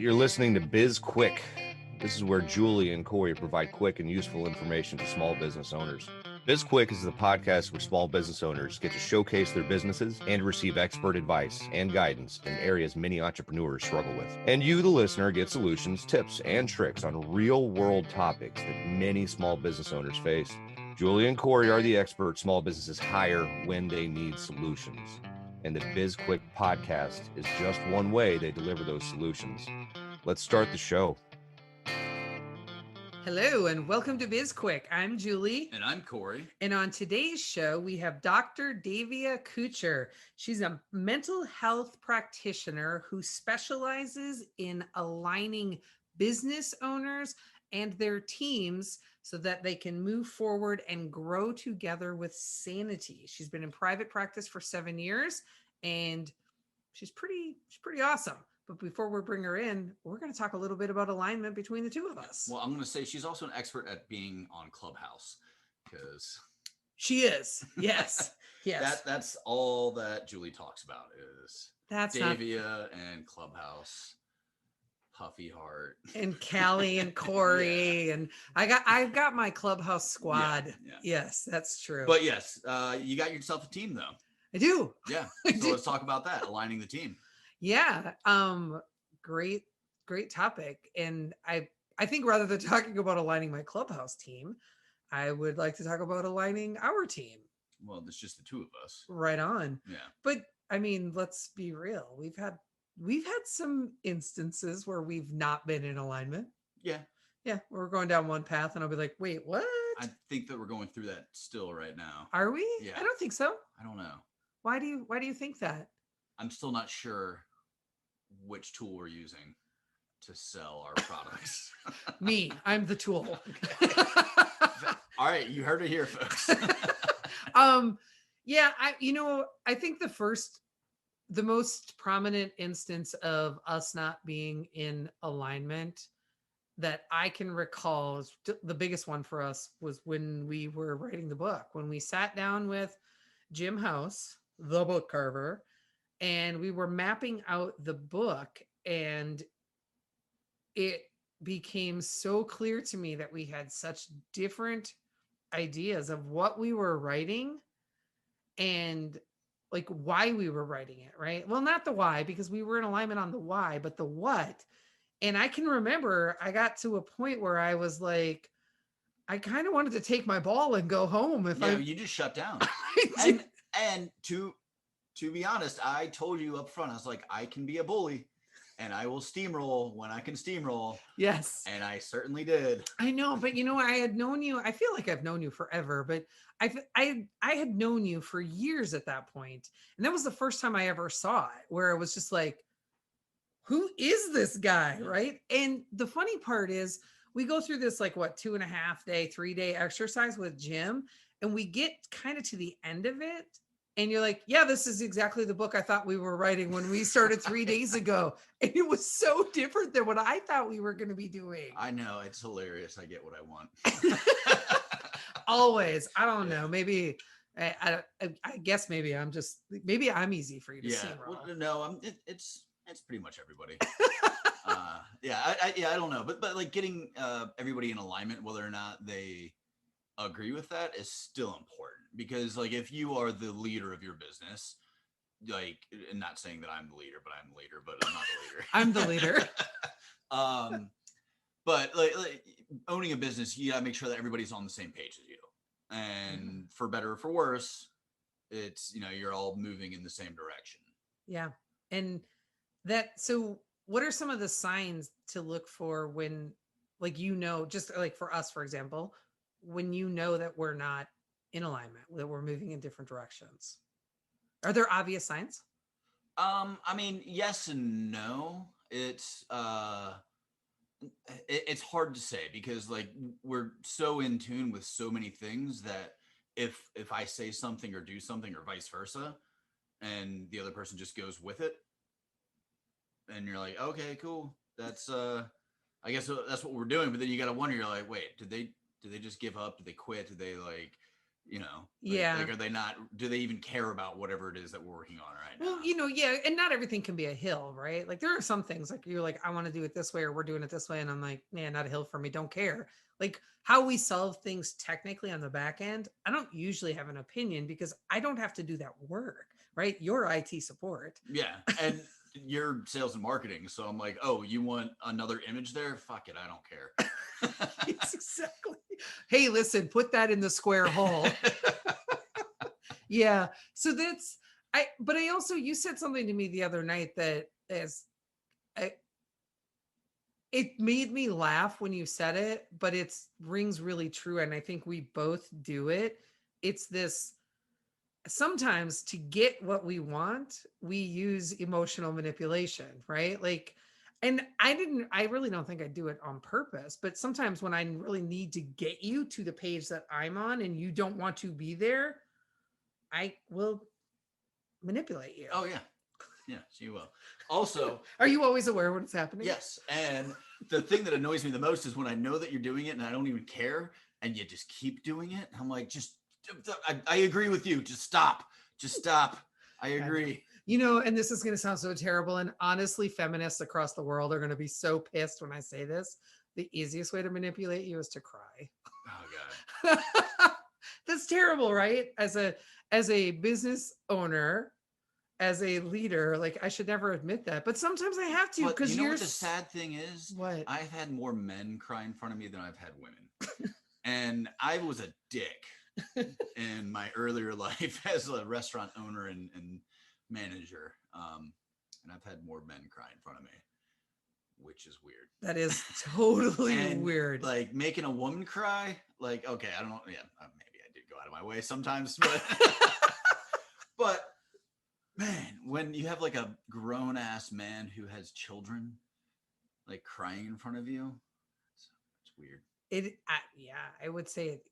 You're listening to BizQuik. This is where Julie and Corey provide quick and useful information to small business owners. BizQuik is the podcast where small business owners get to showcase their businesses and receive expert advice and guidance in areas many entrepreneurs struggle with. And you, the listener, get solutions, tips, and tricks on real-world topics that many small business owners face. Julie and Corey are the experts small businesses hire when they need solutions. And the BizQuik podcast is just one way they deliver those solutions. Let's start the show. Hello and welcome to BizQuik. I'm Julie. And I'm Corey. And on today's show, we have Dr. Davia Coutcher. She's a mental health practitioner who specializes in aligning business owners and their teams so that they can move forward and grow together with sanity. She's been in private practice for 7 years and she's pretty awesome. But before we bring her in, we're going to talk a little bit about alignment between the two of us. Well, I'm going to say she's also an expert at being on Clubhouse because she is. Yes. Yes. That's all that Julie talks about is Davia and Clubhouse, Puffy Heart, and Callie and Corey. Yeah. And I've got my Clubhouse squad. Yeah. Yes, that's true. But yes, you got yourself a team though. I do. Yeah. So let's talk about that, aligning the team. Yeah. Great topic. And I think rather than talking about aligning my Clubhouse team, I would like to talk about aligning our team. Well, it's just the two of us. Right on. Yeah. But I mean, let's be real. We've had some instances where we've not been in alignment. Yeah. Yeah. We're going down one path and I'll be like, wait, what? I think that we're going through that still right now. Are we? Yeah. I don't think so. I don't know. Why do you think that? I'm still not sure which tool we're using to sell our products. Me, I'm the tool. All right, you heard it here, folks. Yeah, I think the most prominent instance of us not being in alignment that I can recall, the biggest one for us was when we were writing the book, when we sat down with Jim House, the book carver, and we were mapping out the book, and it became so clear to me that we had such different ideas of what we were writing and like why we were writing it, right? Well, not the why, because we were in alignment on the why, but the what. And I can remember I got to a point where I was like, I kind of wanted to take my ball and go home. You just shut down. and to be honest, I told you up front, I was like, I can be a bully and I will steamroll when I can steamroll. Yes. And I certainly did. I know, but I had known you. I feel like I've known you forever, but I had known you for years at that point. And that was the first time I ever saw it, where it was just like, who is this guy? Right. And the funny part is we go through this 2.5 day, 3 day exercise with Jim, and we get kind of to the end of it. And you're like, yeah, this is exactly the book I thought we were writing when we started 3 days ago. And it was so different than what I thought we were going to be doing. I know. It's hilarious. I get what I want. Always. I don't know. Maybe, I guess maybe I'm easy for you to see. Well, no, it's pretty much everybody. I don't know. But like getting everybody in alignment, whether or not they agree with that, is still important, because like if you are the leader of your business, like, and not saying that I'm the leader, but I'm the leader, but I'm not the leader. I'm the leader. But like owning a business, you gotta make sure that everybody's on the same page as you, and for better or for worse, it's, you're all moving in the same direction. Yeah. And so what are some of the signs to look for when, just like for us, for example, when you know that we're not in alignment, that we're moving in different directions? Are there obvious signs? I mean, yes and no. It's hard to say, because like we're so in tune with so many things that if I say something or do something or vice versa, and the other person just goes with it, and you're like, okay, cool, that's I guess that's what we're doing. But then you got to wonder, you're like, wait, did they just give up? Did they quit? Did they Yeah. Like, are they not, do they even care about whatever it is that we're working on right now? Well, yeah, and not everything can be a hill, right? Like there are some things like you're like, I want to do it this way, or we're doing it this way. And I'm like, man, not a hill for me. Don't care. Like how we solve things technically on the back end, I don't usually have an opinion because I don't have to do that work, right? You're IT support. Yeah. And you're sales and marketing. So I'm like, oh, you want another image there? Fuck it. I don't care. Yes, exactly. Hey, listen, put that in the square hole. Yeah. So but I also, you said something to me the other night that it made me laugh when you said it, but it rings really true. And I think we both do it. It's this, sometimes to get what we want, we use emotional manipulation, right? Like, and I really don't think I do it on purpose, but sometimes when I really need to get you to the page that I'm on and you don't want to be there, I will manipulate you. Oh, yeah. Yes, you will. Also, are you always aware when it's happening? Yes. And the thing that annoys me the most is when I know that you're doing it and I don't even care and you just keep doing it. I'm like, I agree with you. Just stop. I agree. And this is going to sound so terrible. And honestly, feminists across the world are going to be so pissed when I say this. The easiest way to manipulate you is to cry. Oh, God. That's terrible, right? As a business owner, as a leader, like I should never admit that, but sometimes I have to because you know what the sad thing is? What? I've had more men cry in front of me than I've had women. And I was a dick in my earlier life as a restaurant owner and manager. And I've had more men cry in front of me, which is weird. That is totally weird. Like making a woman cry, like, okay, I don't know. Yeah, maybe I did go out of my way sometimes, but but man, when you have like a grown ass man who has children like crying in front of you, it's weird. I would say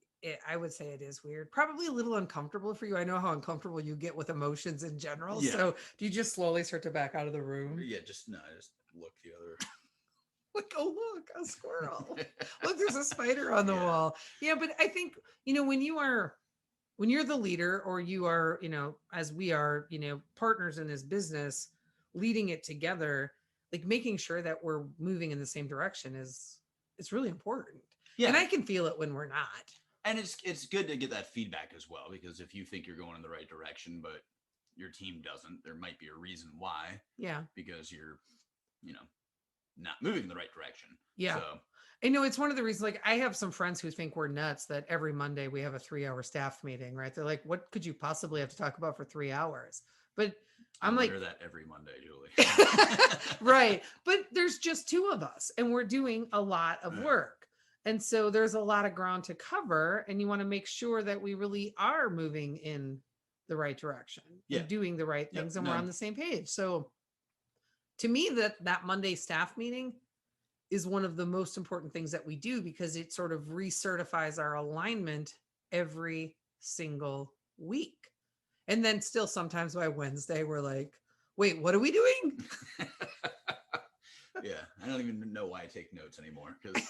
it is weird. Probably a little uncomfortable for you. I know how uncomfortable you get with emotions in general. Yeah. So do you just slowly start to back out of the room? Yeah, just look the other. Like, oh, look, a squirrel. Look, there's a spider on the wall. Yeah, but I think, when you're the leader or you are, as we are, partners in this business, leading it together, like making sure that we're moving in the same direction it's really important. Yeah. And I can feel it when we're not. And it's good to get that feedback as well, because if you think you're going in the right direction, but your team doesn't, there might be a reason why. Yeah. Because you're, not moving in the right direction. Yeah. So I know it's one of the reasons, like I have some friends who think we're nuts that every Monday we have a 3-hour staff meeting, right? They're like, what could you possibly have to talk about for 3 hours? But I'm like, that every Monday, Julie. Right. But there's just 2 of us and we're doing a lot of work. And so there's a lot of ground to cover and you want to make sure that we really are moving in the right direction and doing the right things and we're on the same page. So to me, that Monday staff meeting is one of the most important things that we do because it sort of recertifies our alignment every single week. And then still sometimes by Wednesday, we're like, wait, what are we doing? Yeah. I don't even know why I take notes anymore. Because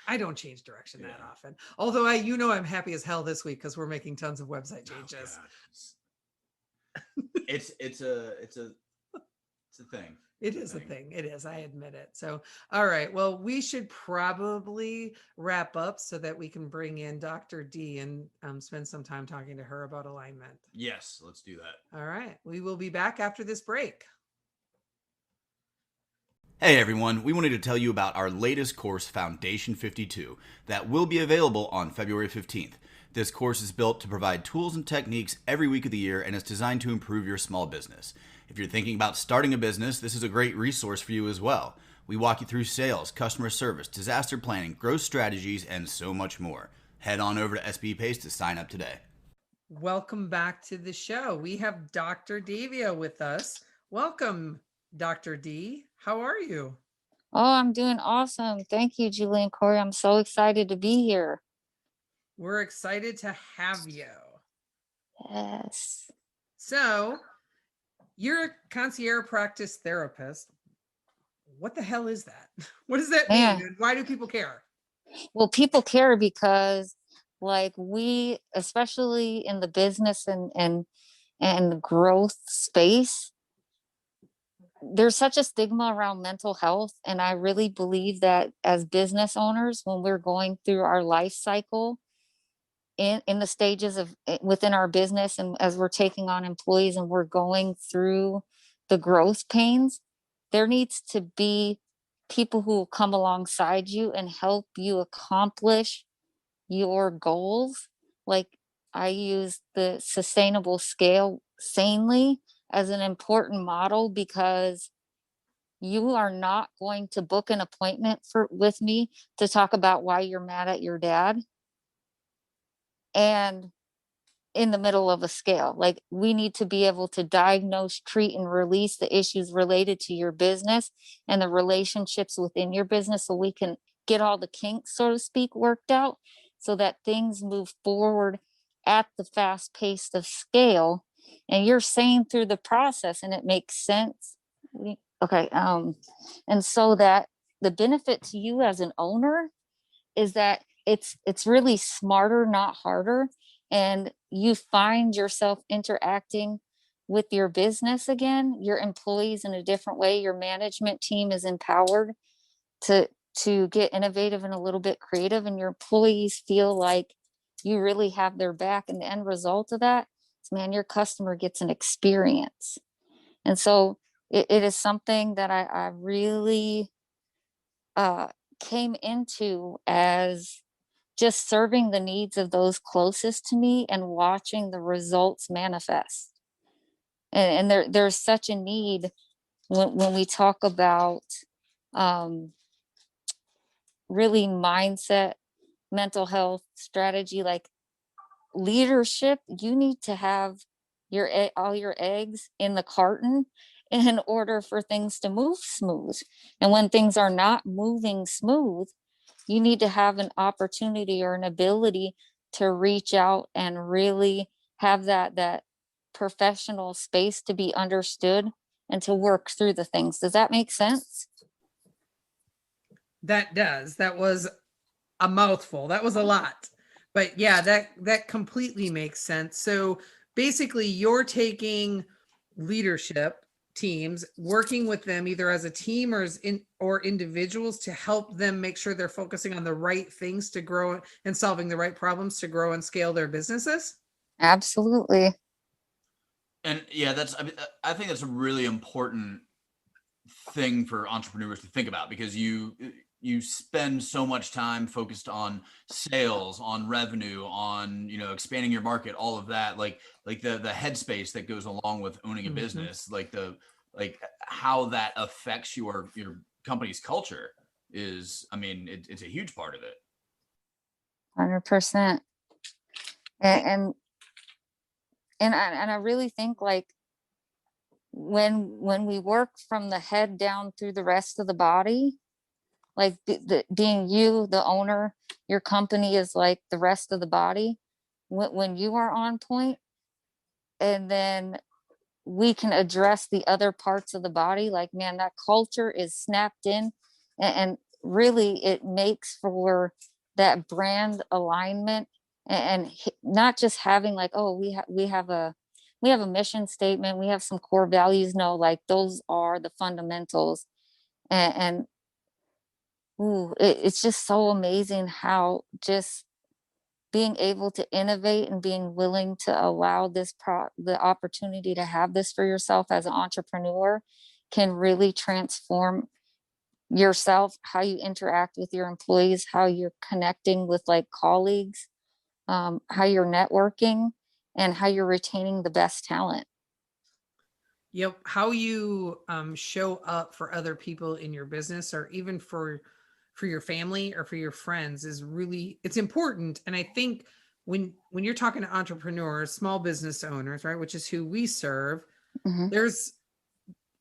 I don't change direction that often. Although I'm happy as hell this week because we're making tons of website changes. Oh, it's a thing. It is a thing. It is. I admit it. So, all right. Well, we should probably wrap up so that we can bring in Dr. D and spend some time talking to her about alignment. Yes, let's do that. All right. We will be back after this break. Hey everyone, we wanted to tell you about our latest course, Foundation 52, that will be available on February 15th. This course is built to provide tools and techniques every week of the year and is designed to improve your small business. If you're thinking about starting a business, this is a great resource for you as well. We walk you through sales, customer service, disaster planning, growth strategies, and so much more. Head on over to SB Pace to sign up today. Welcome back to the show. We have Dr. Davia with us. Welcome, Dr. D. How are you? Oh, I'm doing awesome. Thank you, Julie and Corey. I'm so excited to be here. We're excited to have you. Yes. So, you're a concierge practice therapist. What the hell is that? What does that mean? And why do people care? Well, people care because like we, especially in the business and growth space, there's such a stigma around mental health. And I really believe that as business owners, when we're going through our life cycle in the stages of within our business, and as we're taking on employees and we're going through the growth pains, there needs to be people who will come alongside you and help you accomplish your goals. Like, I use the sustainable scale sanely as an important model, because you are not going to book an appointment with me to talk about why you're mad at your dad and in the middle of a scale. Like, we need to be able to diagnose, treat, and release the issues related to your business and the relationships within your business, so we can get all the kinks, so to speak, worked out, so that things move forward at the fast pace of scale. And you're saying through the process and it makes sense. Okay. And so that the benefit to you as an owner is that it's really smarter, not harder. And you find yourself interacting with your business again, your employees in a different way. Your management team is empowered to get innovative and a little bit creative, and your employees feel like you really have their back. And the end result of that is, man, your customer gets an experience. And so it is something that I really came into as just serving the needs of those closest to me and watching the results manifest. And there's such a need when we talk about really mindset, mental health strategy, like leadership. You need to have all your eggs in the carton in order for things to move smooth. And when things are not moving smooth, you need to have an opportunity or an ability to reach out and really have that professional space to be understood and to work through the things. Does that make sense? That does. That was a mouthful. That was a lot. But yeah, that completely makes sense. So basically, you're taking leadership teams, working with them either as a team or individuals to help them make sure they're focusing on the right things to grow and solving the right problems to grow and scale their businesses. Absolutely. And yeah, I think that's a really important thing for entrepreneurs to think about, because you spend so much time focused on sales, on revenue, on, expanding your market, all of that, like the headspace that goes along with owning a business, like how that affects your company's culture is, it's a huge part of it. 100%. And I really think, like, when we work from the head down through the rest of the body, like being you, the owner, your company is like the rest of the body. When you are on point, and then we can address the other parts of the body, like, man, that culture is snapped in, and really it makes for that brand alignment, and not just having like, oh, we have a mission statement, we have some core values. No, like, those are the fundamentals. And it's just so amazing how just being able to innovate and being willing to allow the opportunity to have this for yourself as an entrepreneur can really transform yourself, how you interact with your employees, how you're connecting with like colleagues, how you're networking, and how you're retaining the best talent. Yep. How you show up for other people in your business, or even for your family or for your friends, is really, it's important. And I think when you're talking to entrepreneurs, small business owners, right, which is who we serve, there's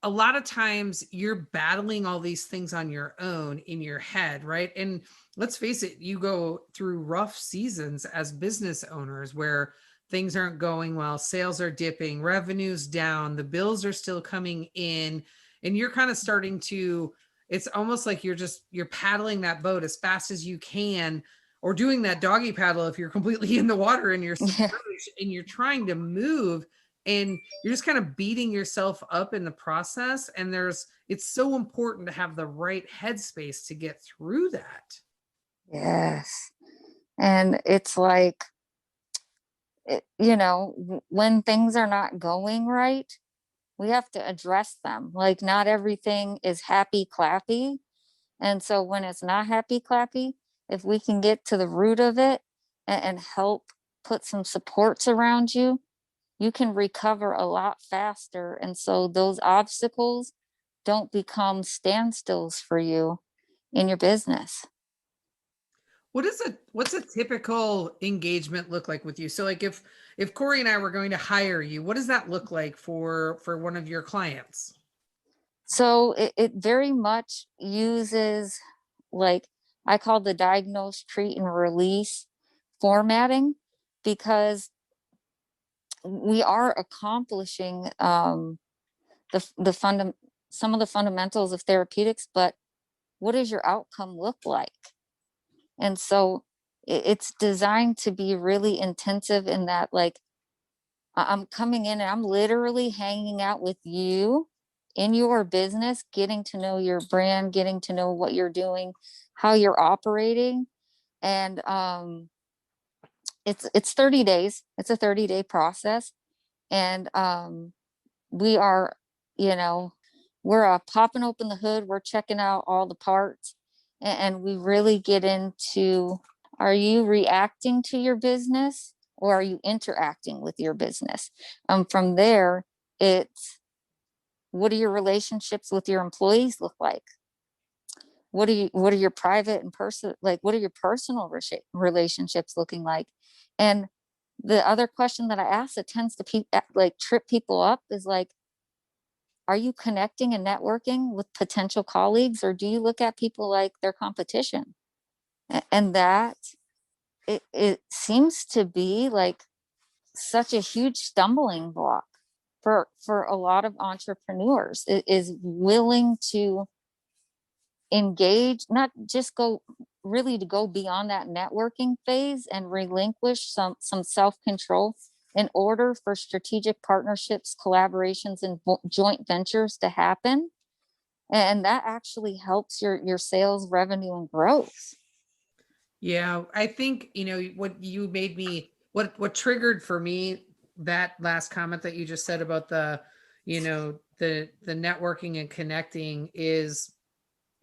a lot of times you're battling all these things on your own in your head, right? And let's face it, you go through rough seasons as business owners where things aren't going well, sales are dipping, revenue's down, the bills are still coming in, and you're kind of starting to, it's almost like you're paddling that boat as fast as you can or doing that doggy paddle if you're completely in the water and you're Yeah. and you're trying to move and you're just kind of beating yourself up in the process. And it's so important to have the right headspace to get through that. Yes. And it's like, when things are not going right, we have to address them. Like, not everything is happy clappy. And so when it's not happy clappy, if we can get to the root of it and help put some supports around you, you can recover a lot faster. And so those obstacles don't become standstills for you in your business. What's a typical engagement look like with you? So like if Corey and I were going to hire you, what does that look like for one of your clients? So it very much uses, like, I call the diagnose, treat, and release formatting, because we are accomplishing some of the fundamentals of therapeutics, but what does your outcome look like? And so it's designed to be really intensive in that, like, I'm coming in and I'm literally hanging out with you in your business, getting to know your brand, getting to know what you're doing, how you're operating. And it's 30 days. It's a 30-day process. And we are, we're popping open the hood, we're checking out all the parts, and we really get into, are you reacting to your business or are you interacting with your business? From there, it's, what do your relationships with your employees look like? What are your private and personal, like, what are your personal relationships looking like? And the other question that I ask that tends to trip people up is like, are you connecting and networking with potential colleagues, or do you look at people like their competition? And that it seems to be like such a huge stumbling block for a lot of entrepreneurs. It is willing to engage, not just go really to go beyond that networking phase and relinquish some self-control in order for strategic partnerships, collaborations, and joint ventures to happen. And that actually helps your sales, revenue, and growth. Yeah, I think, what triggered for me that last comment that you just said about the networking and connecting is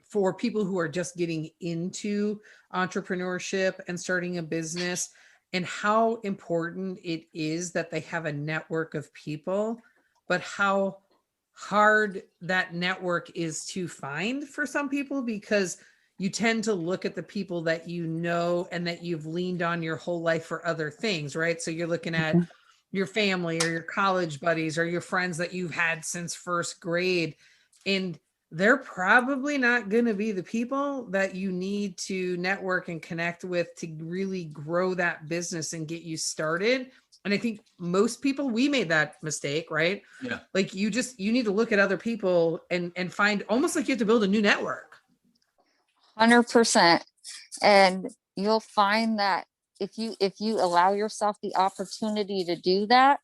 for people who are just getting into entrepreneurship and starting a business, and how important it is that they have a network of people, but how hard that network is to find for some people, because you tend to look at the people that you know and that you've leaned on your whole life for other things, right? So you're looking at your family or your college buddies or your friends that you've had since first grade, and they're probably not going to be the people that you need to network and connect with to really grow that business and get you started. And I think most people, we made that mistake, right? Yeah. Like you need to look at other people and find, almost like you have to build a new network. 100%. And you'll find that if you allow yourself the opportunity to do that,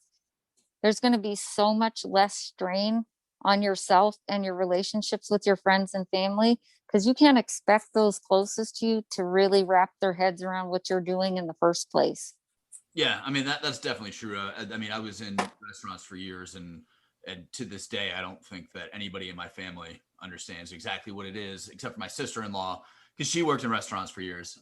there's going to be so much less strain on yourself and your relationships with your friends and family, because you can't expect those closest to you to really wrap their heads around what you're doing in the first place. Yeah, I mean, that's definitely true. I mean, I was in restaurants for years, and to this day, I don't think that anybody in my family understands exactly what it is, except for my sister-in-law, because she worked in restaurants for years.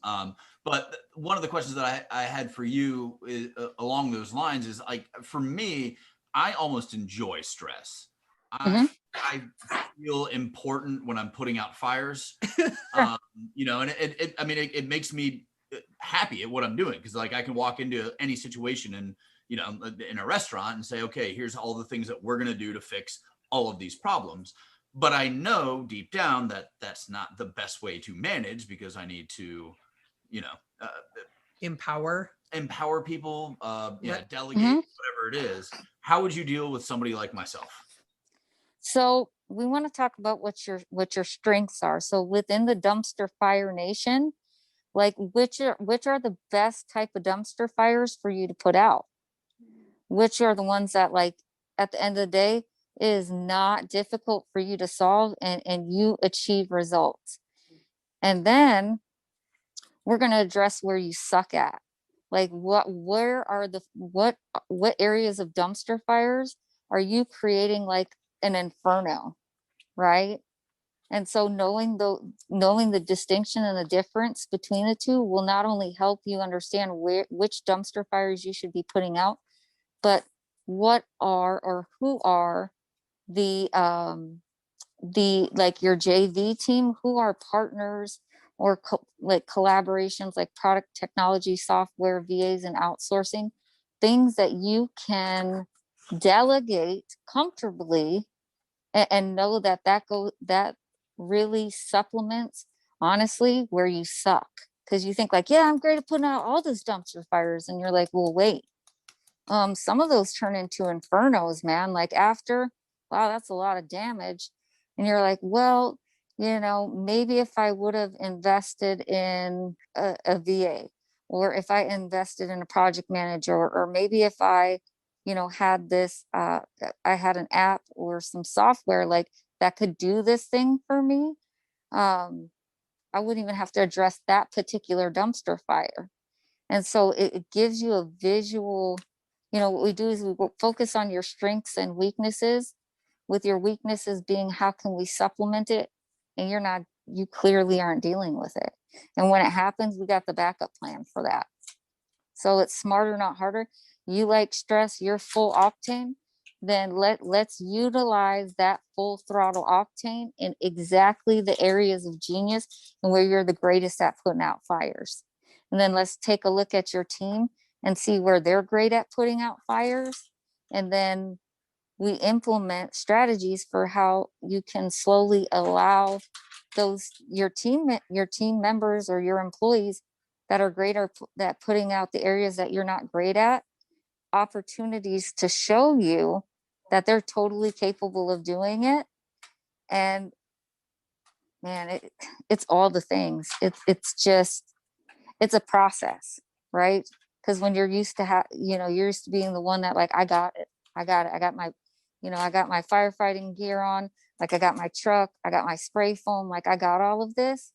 But one of the questions that I had for you is, along those lines is, like, for me, I almost enjoy stress. I feel important when I'm putting out fires, and it makes me happy at what I'm doing, because like I can walk into any situation and in a restaurant and say, okay, here's all the things that we're going to do to fix all of these problems. But I know deep down that that's not the best way to manage, because I need to empower people, delegate, whatever it is. How would you deal with somebody like myself? So we want to talk about what your strengths are. So within the Dumpster Fire Nation, Like which are the best type of dumpster fires for you to put out? Which are the ones that, like, at the end of the day, it is not difficult for you to solve, and you achieve results. And then we're going to address where you suck at. Like where are what areas of dumpster fires are you creating like an inferno, right? And so knowing the distinction and the difference between the two will not only help you understand which dumpster fires you should be putting out, but what are or who are the like your JV team, who are partners or like collaborations, like product technology, software, VAs, and outsourcing, things that you can delegate comfortably, and know that that really supplements, honestly, where you suck. Because you think like, yeah, I'm great at putting out all those dumpster fires, and you're like, well, wait, some of those turn into infernos, man. Like after, wow, that's a lot of damage. And you're like, well, maybe if I would have invested in a VA, or if I invested in a project manager, or maybe if I, had this, I had an app or some software like that could do this thing for me. I wouldn't even have to address that particular dumpster fire. And so it gives you a visual. What we do is we focus on your strengths and weaknesses, with your weaknesses being how can we supplement it, and you clearly aren't dealing with it. And when it happens, we got the backup plan for that. So it's smarter, not harder. You like stress, you're full octane, then let's utilize that full throttle octane in exactly the areas of genius and where you're the greatest at putting out fires. And then let's take a look at your team and see where they're great at putting out fires. And then we implement strategies for how you can slowly allow your team members or your employees that are great at putting out the areas that you're not great at, opportunities to show you that they're totally capable of doing it. And man, it's all the things. It's a process, right? Because when you're used to you're used to being the one that like, I got it. I got my, I got my firefighting gear on. Like I got my truck, I got my spray foam, like I got all of this.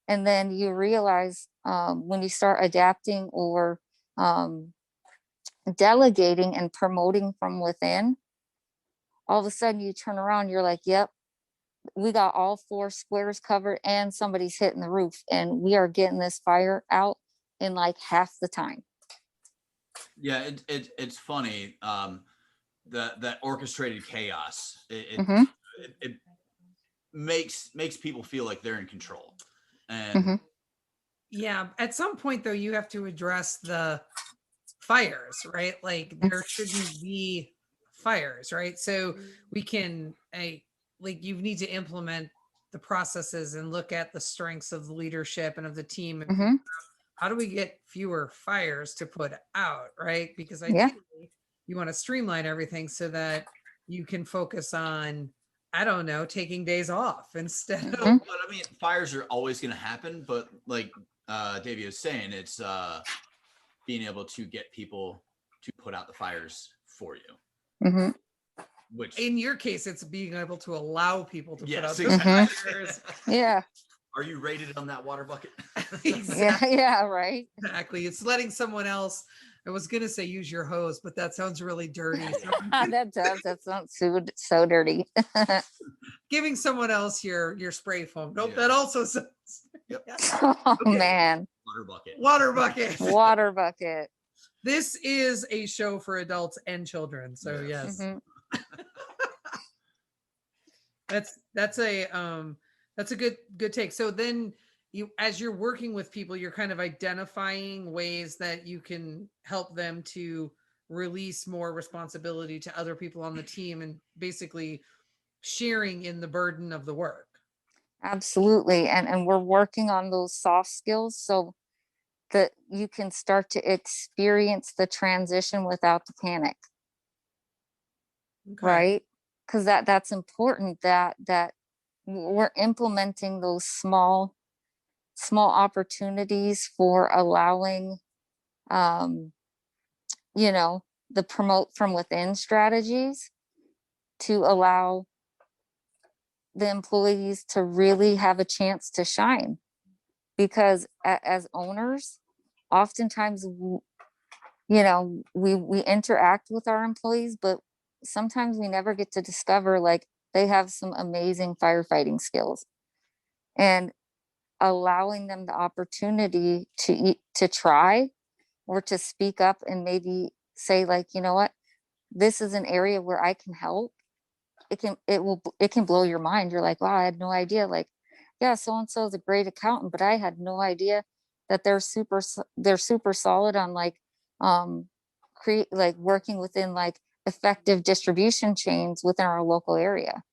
And then you realize when you start adapting or delegating and promoting from within, all of a sudden you turn around, you're like, yep, we got all 4 squares covered and somebody's hitting the roof, and we are getting this fire out in like half the time. Yeah, it's funny. That orchestrated chaos, it makes people feel like they're in control. And yeah, at some point though, you have to address the fires, right? Like there shouldn't be fires, right? So we can like you need to implement the processes and look at the strengths of the leadership and of the team, and figure out, how do we get fewer fires to put out, right? Because ideally you want to streamline everything so that you can focus on, I don't know, taking days off instead of. But I mean, fires are always going to happen, but like Davia was saying, it's being able to get people to put out the fires for you. Which in your case, it's being able to allow people to put out the fires. Yeah. Are you rated on that water bucket? Exactly. Yeah, right. Exactly. It's letting someone else. I was gonna say use your hose, but that sounds really dirty. So That does. That sounds so dirty. giving someone else your spray foam. Nope, that also sounds. Yep. Oh man. Water bucket. Water bucket. Water bucket. This is a show for adults and children. So yes. That's a good take. So then you, as you're working with people, you're kind of identifying ways that you can help them to release more responsibility to other people on the team, and basically sharing in the burden of the work. Absolutely. And we're working on those soft skills so that you can start to experience the transition without the panic. Okay. Right? Because that's important, that we're implementing those small small opportunities for allowing, you know, the promote from within strategies to allow the employees to really have a chance to shine. Because as owners, oftentimes, you know, we interact with our employees, but sometimes we never get to discover like they have some amazing firefighting skills, and allowing them the opportunity to try or to speak up and maybe say like, you know what, this is an area where I can help. It can blow your mind. You're like, wow, I had no idea. Like, yeah, so and so is a great accountant, but I had no idea that they're super solid on like create like working within like effective distribution chains within our local area.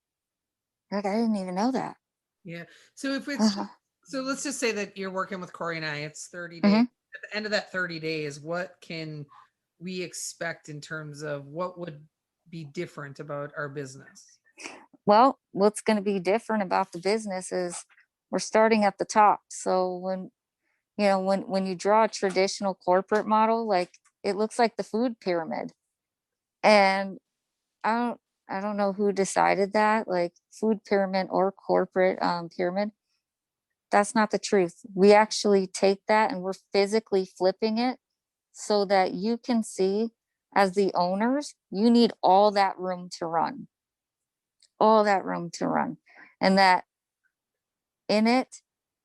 Like, I didn't even know that. Yeah. So if it's so let's just say that you're working with Corey and I, it's 30 days. Mhm. At the end of that 30 days, what can we expect in terms of what would be different about our business? Well, what's going to be different about the business is we're starting at the top. So when, you know, when you draw a traditional corporate model, like it looks like the food pyramid. And I don't know who decided that, like food pyramid or corporate pyramid. That's not the truth. We actually take that and we're physically flipping it so that you can see, as the owners, you need all that room to run. All that room to run. And that in it,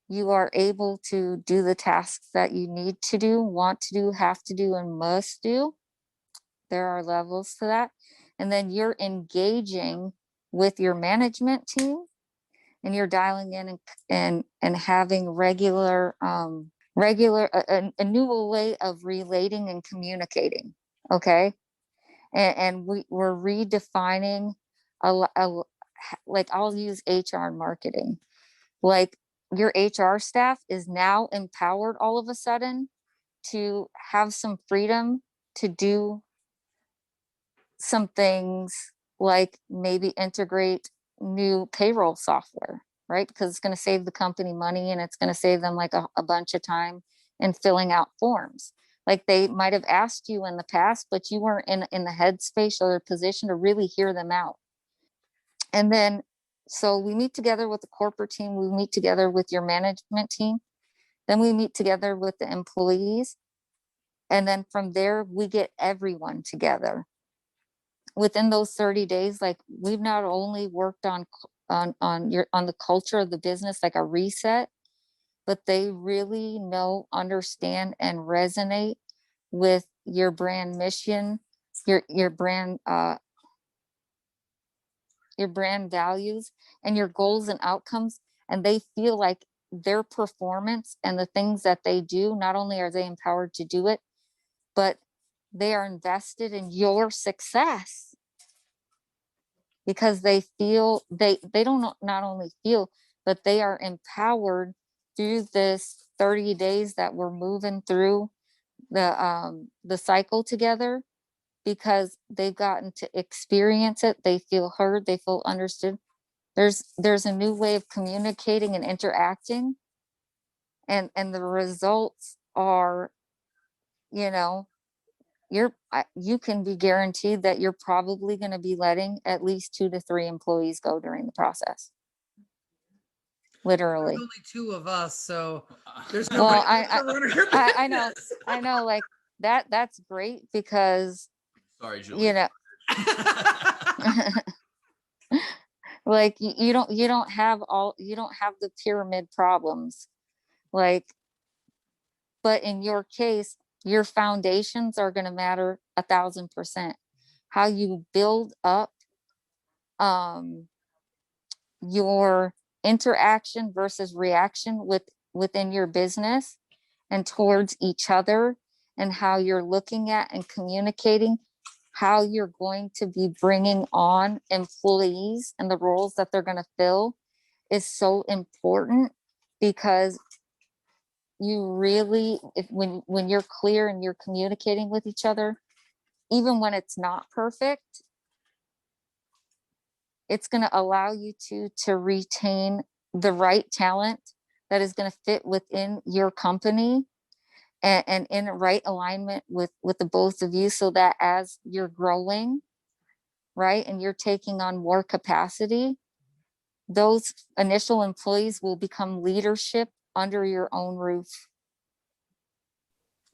you are able to do the tasks that you need to do, want to do, have to do, and must do. There are levels to that. And then you're engaging with your management team, and you're dialing in and having a new way of relating and communicating. Okay. And we're redefining like I'll use HR and marketing. Like your HR staff is now empowered all of a sudden to have some freedom to do some things, like maybe integrate new payroll software, right? Because it's going to save the company money, and it's going to save them like a bunch of time in filling out forms. Like they might have asked you in the past, but you weren't in the headspace or the position to really hear them out. And then, so we meet together with the corporate team, we meet together with your management team, then we meet together with the employees. And then from there, we get everyone together. Within those 30 days, like we've not only worked on the culture of the business, like a reset, but they really know, understand, and resonate with your brand mission, your brand values, and your goals and outcomes. And they feel like their performance and the things that they do, not only are they empowered to do it, but they are invested in your success, because they feel they don't not only feel, but they are empowered through this 30 days that we're moving through the cycle together, because they've gotten to experience it. They feel heard, they feel understood. There's a new way of communicating and interacting, and the results are, you know, you can be guaranteed that you're probably going to be letting at least 2 to 3 employees go during the process. There's Literally. only 2 of us, so there's no Well, way to run her I know, like that's great, because Sorry, Julie. you know, like you don't have the pyramid problems, like, but in your case, your foundations are going to matter 1,000%. How you build up your interaction versus reaction within your business and towards each other, and how you're looking at and communicating how you're going to be bringing on employees and the roles that they're going to fill is so important. Because you really, when you're clear and you're communicating with each other, even when it's not perfect, it's going to allow you to retain the right talent that is going to fit within your company and in right alignment with the both of you, so that as you're growing, right, and you're taking on more capacity, those initial employees will become leadership under your own roof.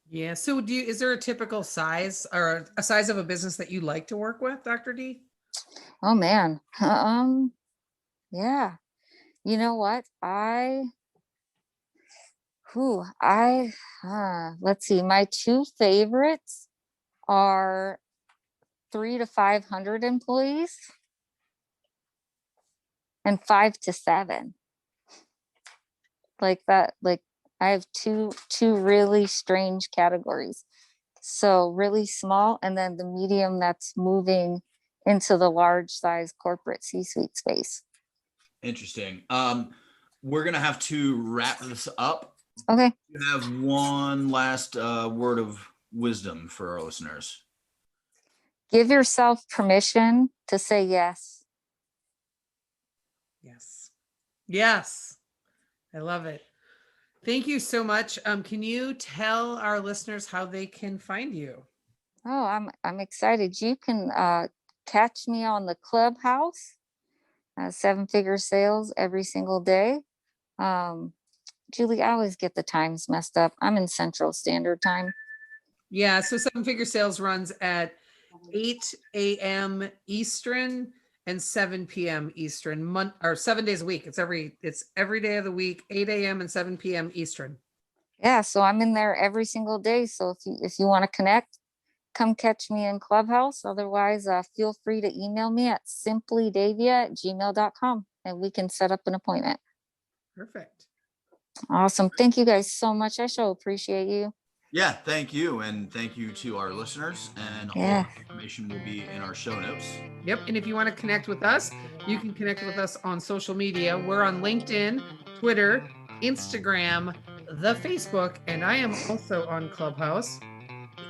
Yeah. So is there a typical size or a size of a business that you like to work with, Dr. D? Oh man. Yeah. You know what? Let's see. My two favorites are 300 to 500 employees and 5 to 7. Like that, like I have two really strange categories. So really small, and then the medium that's moving into the large size corporate C-suite space. Interesting. We're gonna have to wrap this up. Okay. You have one last word of wisdom for our listeners. Give yourself permission to say yes. Yes. Yes. I love it. Thank you so much. Can you tell our listeners how they can find you? Oh, I'm excited. You can catch me on the Clubhouse, 7-figure sales every single day. Julie, I always get the times messed up. I'm in Central Standard Time. Yeah, so 7-figure sales runs at 8 a.m. Eastern and 7 p.m. Eastern, or 7 days a week. It's every day of the week, 8 a.m. and 7 p.m. Eastern. Yeah, so I'm in there every single day. So if you want to connect, come catch me in Clubhouse. Otherwise, feel free to email me at simplydavia@gmail.com and we can set up an appointment. Perfect. Awesome. Thank you guys so much. I so appreciate you. Yeah, thank you. And thank you to our listeners. And all the information will be in our show notes. Yep. And if you want to connect with us, you can connect with us on social media. We're on LinkedIn, Twitter, Instagram, the Facebook, and I am also on Clubhouse.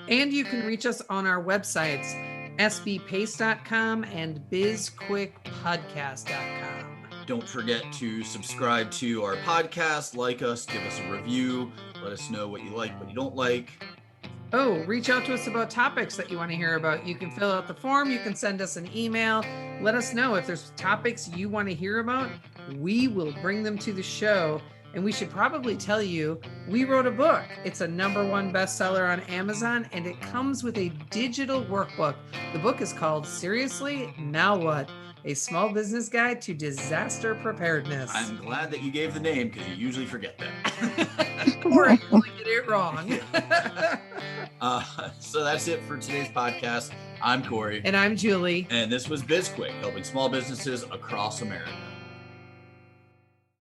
And you can reach us on our websites, sbpace.com and bizquickpodcast.com. Don't forget to subscribe to our podcast, like us, give us a review, let us know what you like, what you don't like. Oh, reach out to us about topics that you want to hear about. You can fill out the form. You can send us an email. Let us know if there's topics you want to hear about. We will bring them to the show. And we should probably tell you, we wrote a book. It's a #1 bestseller on Amazon, and it comes with a digital workbook. The book is called Seriously, Now What? A Small Business Guide to Disaster Preparedness. I'm glad that you gave the name because you usually forget that. Or I usually get it wrong. So that's it for today's podcast. I'm Corey. And I'm Julie. And this was BizQuik, helping small businesses across America.